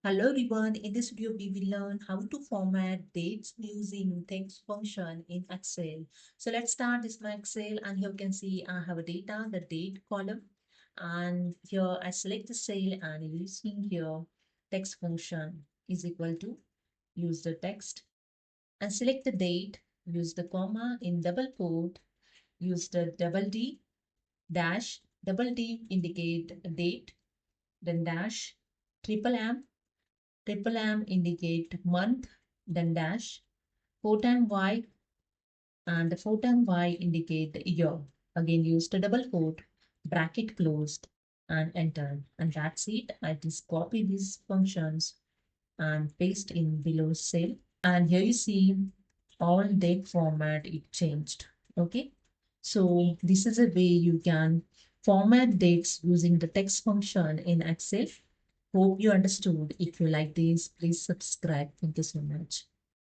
Hello everyone, in this video we will learn how to format dates using text function in Excel. So let's start this my Excel, and here you can see I have a data, the date column, and here I select the cell and using here text function is equal to use the text and select the date, use the comma in double quote, use the double D dash, double D indicate date, then dash, triple M. Triple M indicate month, then dash, 4 time Y, and the 4 time Y indicate the year. Again, use the double quote, bracket closed, and enter. And that's it. I just copy these functions and paste in below cell. And here you see all date format it changed. Okay. So this is a way you can format dates using the text function in Excel. Hope you understood. If you like this, please subscribe. Thank you so much.